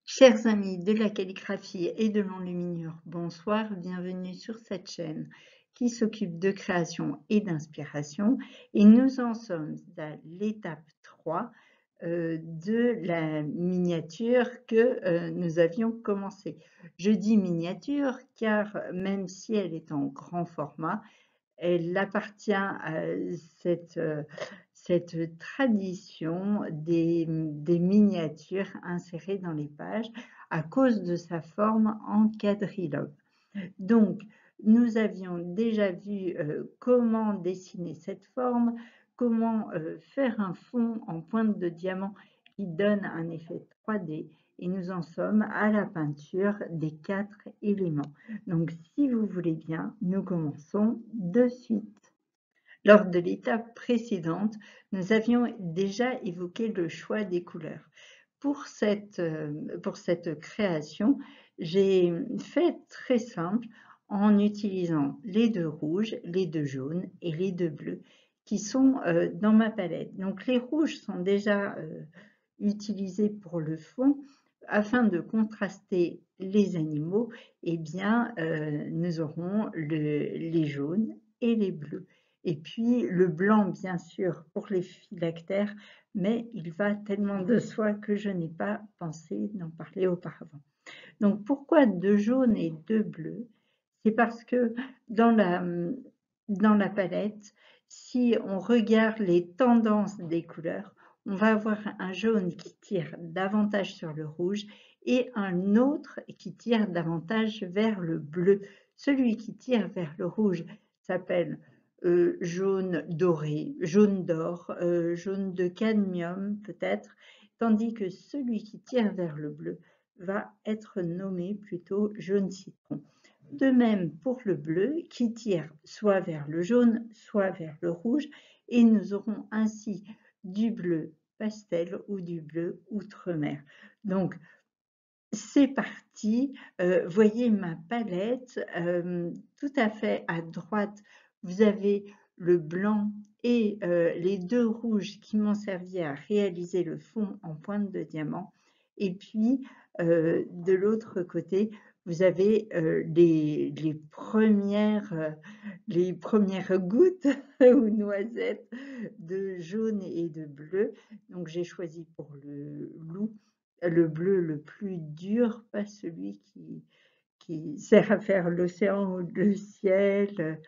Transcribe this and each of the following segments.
Chers amis de la calligraphie et de l'enluminure, bonsoir, bienvenue sur cette chaîne qui s'occupe de création et d'inspiration. Et nous en sommes à l'étape 3 de la miniature que nous avions commencé. Je dis miniature car même si elle est en grand format, elle appartient à cette tradition des miniatures insérées dans les pages à cause de sa forme en quadrilobe. Donc, nous avions déjà vu comment dessiner cette forme, comment faire un fond en pointe de diamant qui donne un effet 3D, et nous en sommes à la peinture des 4 éléments. Donc, si vous voulez bien, nous commençons de suite. Lors de l'étape précédente, nous avions déjà évoqué le choix des couleurs. Pour cette création, j'ai fait très simple en utilisant les 2 rouges, les 2 jaunes et les 2 bleus qui sont dans ma palette. Donc les rouges sont déjà utilisés pour le fond. Afin de contraster les animaux, eh bien, nous aurons les jaunes et les bleus. Et puis le blanc, bien sûr, pour les phylactères, mais il va tellement de soi que je n'ai pas pensé d'en parler auparavant. Donc pourquoi 2 jaunes et 2 bleus? C'est parce que dans la palette, si on regarde les tendances des couleurs, on va avoir un jaune qui tire davantage sur le rouge et un autre qui tire davantage vers le bleu. Celui qui tire vers le rouge s'appelle jaune doré, jaune d'or, jaune de cadmium peut-être, tandis que celui qui tire vers le bleu va être nommé plutôt jaune citron. De même pour le bleu qui tire soit vers le jaune, soit vers le rouge, et nous aurons ainsi du bleu pastel ou du bleu outre-mer. Donc, c'est parti. Voyez ma palette. Tout à fait à droite, vous avez le blanc et les 2 rouges qui m'ont servi à réaliser le fond en pointe de diamant. Et puis, de l'autre côté, vous avez les premières gouttes ou noisettes de jaune et de bleu. Donc, j'ai choisi pour le loup le bleu le plus dur, pas celui qui sert à faire l'océan ou le ciel,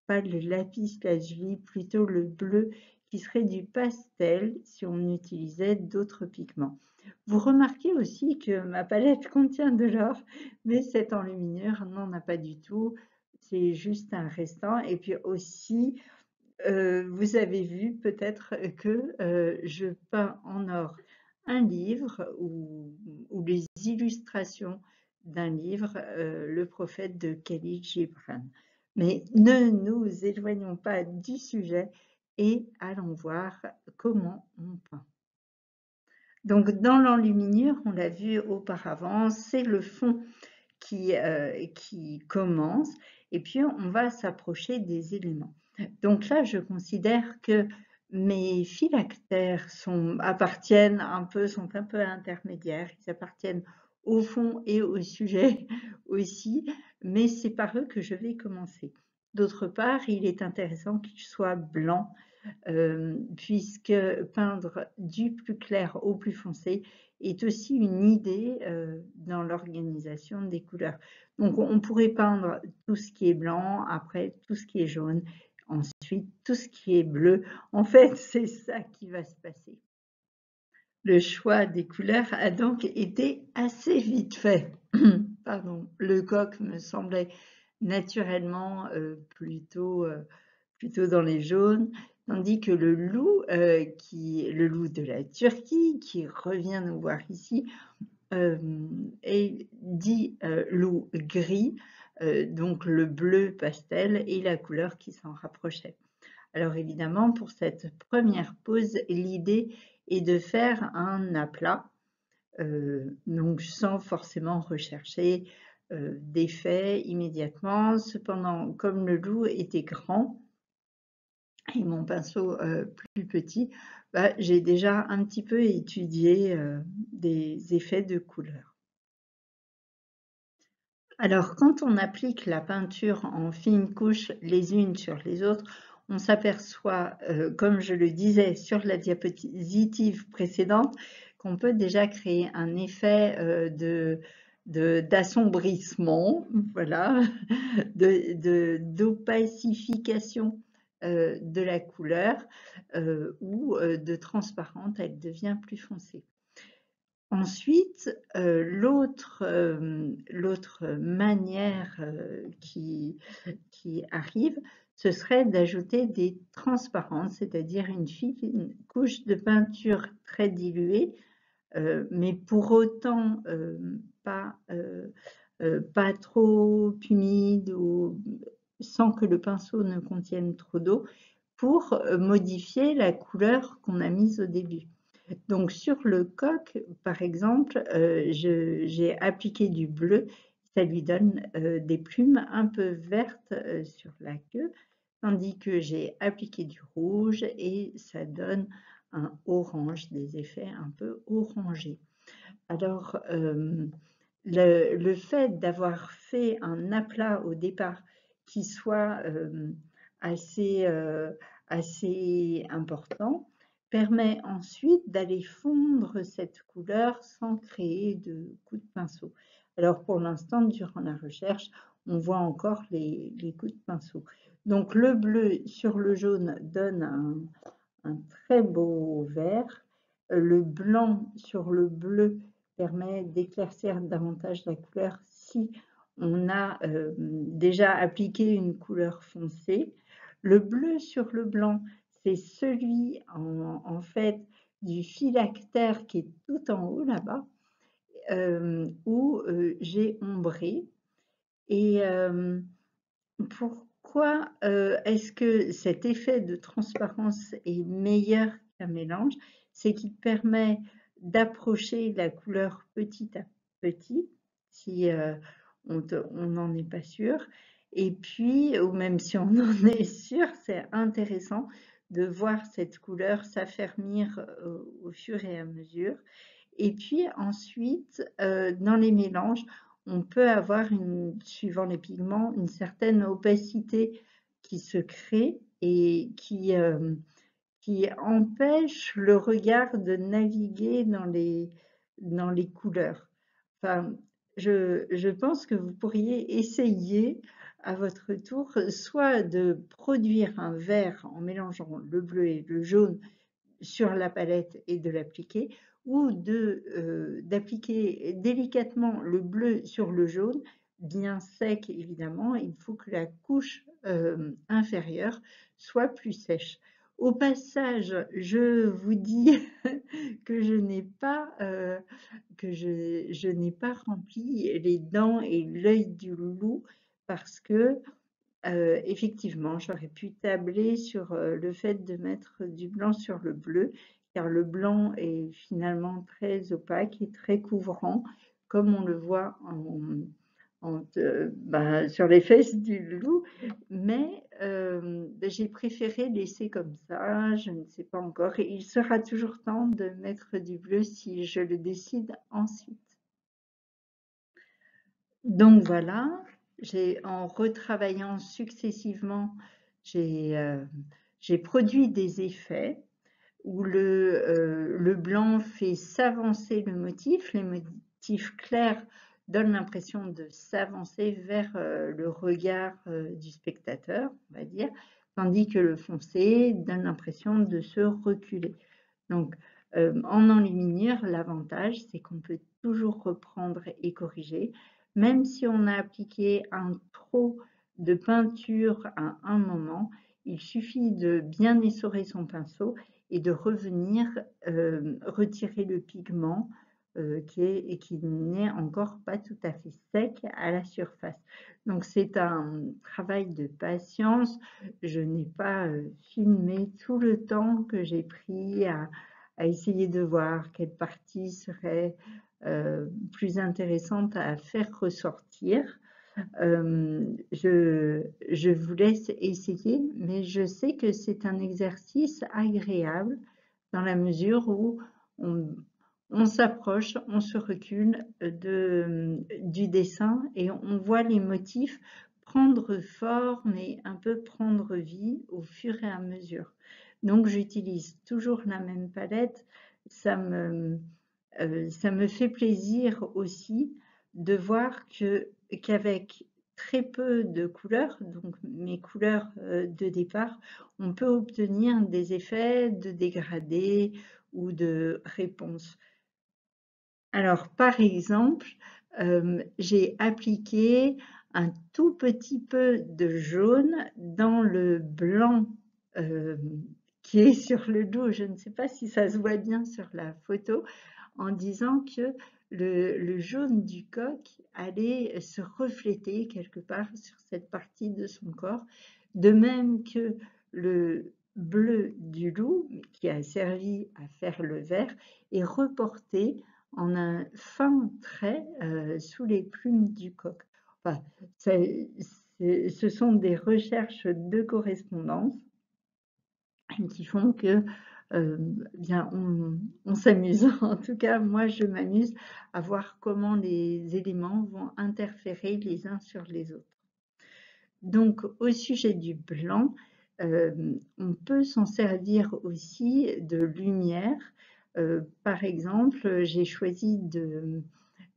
pas le lapis lazuli, plutôt le bleu qui serait du pastel si on utilisait d'autres pigments. Vous remarquez aussi que ma palette contient de l'or, mais cette enluminure n'en a pas du tout, c'est juste un restant. Et puis aussi, vous avez vu peut-être que je peins en or un livre ou les illustrations d'un livre, Le Prophète de Khalil Gibran. Mais ne nous éloignons pas du sujet et allons voir comment on peint. Donc dans l'enluminure, on l'a vu auparavant, c'est le fond qui commence et puis on va s'approcher des éléments. Donc là, je considère que mes phylactères sont un peu intermédiaires, ils appartiennent au fond et au sujet aussi, mais c'est par eux que je vais commencer. D'autre part, il est intéressant qu'ils soient blancs puisque peindre du plus clair au plus foncé est aussi une idée dans l'organisation des couleurs. Donc on pourrait peindre tout ce qui est blanc, après tout ce qui est jaune, ensuite tout ce qui est bleu. En fait, c'est ça qui va se passer. Le choix des couleurs a donc été assez vite fait. Pardon, le coq me semblait naturellement plutôt dans les jaunes, tandis que le loup de la Turquie, qui revient nous voir ici, est dit loup gris, donc le bleu pastel et la couleur qui s'en rapprochait. Alors évidemment, pour cette première pose, l'idée est de faire un aplat, donc sans forcément rechercher d'effet immédiatement. Cependant, comme le loup était grand, et mon pinceau plus petit, bah, j'ai déjà un petit peu étudié des effets de couleur. Alors, quand on applique la peinture en fines couches les unes sur les autres, on s'aperçoit, comme je le disais sur la diapositive précédente, qu'on peut déjà créer un effet d'assombrissement, voilà, d'opacification de la couleur ou de transparente, elle devient plus foncée. Ensuite, l'autre manière qui arrive, ce serait d'ajouter des transparences, c'est-à-dire une fine couche de peinture très diluée, mais pour autant pas trop humide ou sans que le pinceau ne contienne trop d'eau, pour modifier la couleur qu'on a mise au début. Donc sur le coq, par exemple, j'ai appliqué du bleu, ça lui donne des plumes un peu vertes sur la queue, tandis que j'ai appliqué du rouge et ça donne un orange, des effets un peu orangés. Alors, le fait d'avoir fait un aplat au départ qui soit assez, assez important permet ensuite d'aller fondre cette couleur sans créer de coups de pinceau. Alors pour l'instant, durant la recherche, on voit encore les coups de pinceau. Donc le bleu sur le jaune donne un très beau vert. Le blanc sur le bleu permet d'éclaircir davantage la couleur si on a déjà appliqué une couleur foncée. Le bleu sur le blanc, c'est celui en fait du phylactère qui est tout en haut là-bas, où j'ai ombré. Et pourquoi est-ce que cet effet de transparence est meilleur qu'un mélange? C'est qu'il permet d'approcher la couleur petit à petit, si on n'en est pas sûr. Et puis, ou même si on en est sûr, c'est intéressant de voir cette couleur s'affermir au fur et à mesure. Et puis ensuite, dans les mélanges, on peut avoir, suivant les pigments, une certaine opacité qui se crée et qui empêche le regard de naviguer dans les couleurs. Enfin, je pense que vous pourriez essayer à votre tour soit de produire un vert en mélangeant le bleu et le jaune sur la palette et de l'appliquer, ou d'appliquer délicatement le bleu sur le jaune, bien sec évidemment. Il faut que la couche inférieure soit plus sèche. Au passage, je vous dis que je n'ai pas je n'ai pas rempli les dents et l'œil du loup parce que effectivement, j'aurais pu tabler sur le fait de mettre du blanc sur le bleu, car le blanc est finalement très opaque et très couvrant, comme on le voit sur les fesses du loup. Mais j'ai préféré laisser comme ça, je ne sais pas encore. Et il sera toujours temps de mettre du bleu si je le décide ensuite. Donc voilà, en retravaillant successivement, j'ai j'ai produit des effets où le blanc fait s'avancer le motif. Les motifs clairs donnent l'impression de s'avancer vers le regard du spectateur, on va dire, tandis que le foncé donne l'impression de se reculer. Donc, en enluminure, l'avantage, c'est qu'on peut toujours reprendre et corriger, même si on a appliqué un trop de peinture à un moment, il suffit de bien essorer son pinceau et de revenir retirer le pigment qui n'est encore pas tout à fait sec à la surface. Donc c'est un travail de patience. Je n'ai pas filmé tout le temps que j'ai pris à essayer de voir quelle partie serait plus intéressante à faire ressortir. Je vous laisse essayer, mais je sais que c'est un exercice agréable dans la mesure où on, On s'approche, on se recule du dessin et on voit les motifs prendre forme et un peu prendre vie au fur et à mesure. Donc j'utilise toujours la même palette. Ça me, ça me fait plaisir aussi de voir qu'avec très peu de couleurs, donc mes couleurs de départ, on peut obtenir des effets de dégradé ou de réponse. Alors, par exemple, j'ai appliqué un tout petit peu de jaune dans le blanc qui est sur le dos. Je ne sais pas si ça se voit bien sur la photo, en disant que le jaune du coq allait se refléter quelque part sur cette partie de son corps, de même que le bleu du loup, qui a servi à faire le vert, est reporté en un fin trait sous les plumes du coq. Enfin, ce sont des recherches de correspondance qui font que bien on s'amuse. En tout cas, moi, je m'amuse à voir comment les éléments vont interférer les uns sur les autres. Donc, au sujet du blanc, on peut s'en servir aussi de lumière. Par exemple, j'ai choisi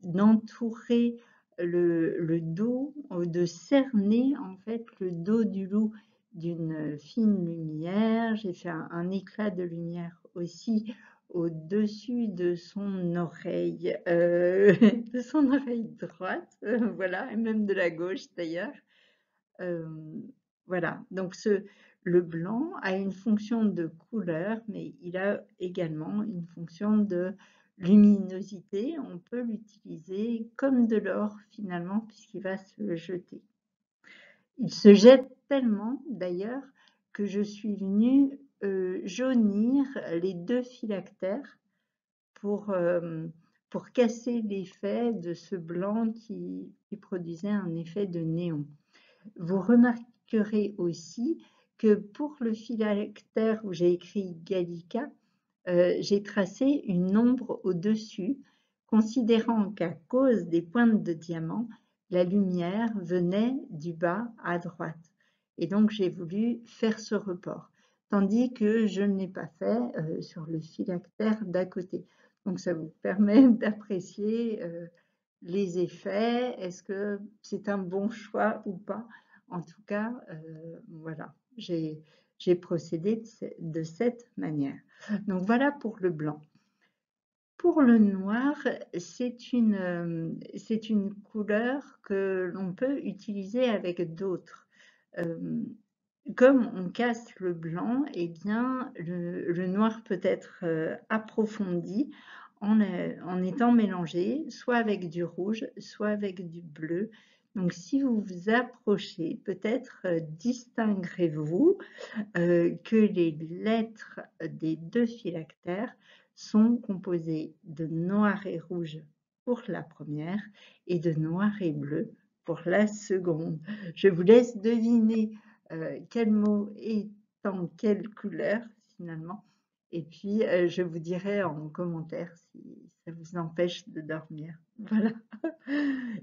d'entourer le dos, de cerner en fait le dos du loup d'une fine lumière. J'ai fait un éclat de lumière aussi au-dessus de son oreille, de son oreille droite, voilà, et même de la gauche d'ailleurs. Voilà, donc le blanc a une fonction de couleur, mais il a également une fonction de luminosité. On peut l'utiliser comme de l'or finalement, puisqu'il va se jeter. Il se jette tellement d'ailleurs que je suis venue jaunir les deux phylactères pour, pour casser l'effet de ce blanc qui produisait un effet de néon. Vous remarquerez aussi que pour le phylactère où j'ai écrit Gallica, j'ai tracé une ombre au-dessus, considérant qu'à cause des pointes de diamant, la lumière venait du bas à droite. Et donc j'ai voulu faire ce report, tandis que je ne l'ai pas fait sur le phylactère d'à côté. Donc ça vous permet d'apprécier les effets, est-ce que c'est un bon choix ou pas? En tout cas, voilà, j'ai procédé de cette manière. Donc voilà pour le blanc. Pour le noir, c'est une couleur que l'on peut utiliser avec d'autres. Comme on casse le blanc, eh bien, le noir peut être approfondi en étant mélangé, soit avec du rouge, soit avec du bleu. Donc, si vous vous approchez, peut-être distinguerez-vous que les lettres des deux phylactères sont composées de noir et rouge pour la première et de noir et bleu pour la seconde. Je vous laisse deviner quel mot est en quelle couleur finalement. Et puis, je vous dirai en commentaire si ça vous empêche de dormir. Voilà.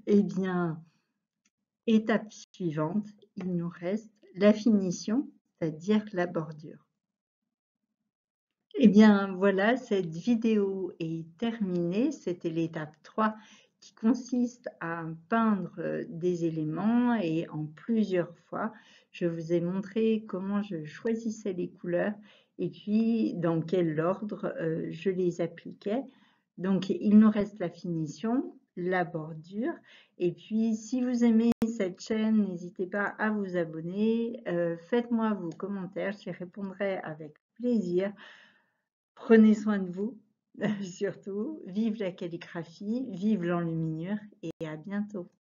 Eh bien, étape suivante, il nous reste la finition, c'est-à-dire la bordure. Eh bien, voilà, cette vidéo est terminée. C'était l'étape 3 qui consiste à peindre des éléments et en plusieurs fois. Je vous ai montré comment je choisissais les couleurs et puis dans quel ordre je les appliquais. Donc, il nous reste la finition, la bordure. Et puis, si vous aimez cette chaîne, n'hésitez pas à vous abonner. Faites-moi vos commentaires, j'y répondrai avec plaisir. Prenez soin de vous, surtout. Vive la calligraphie, vive l'enluminure et à bientôt.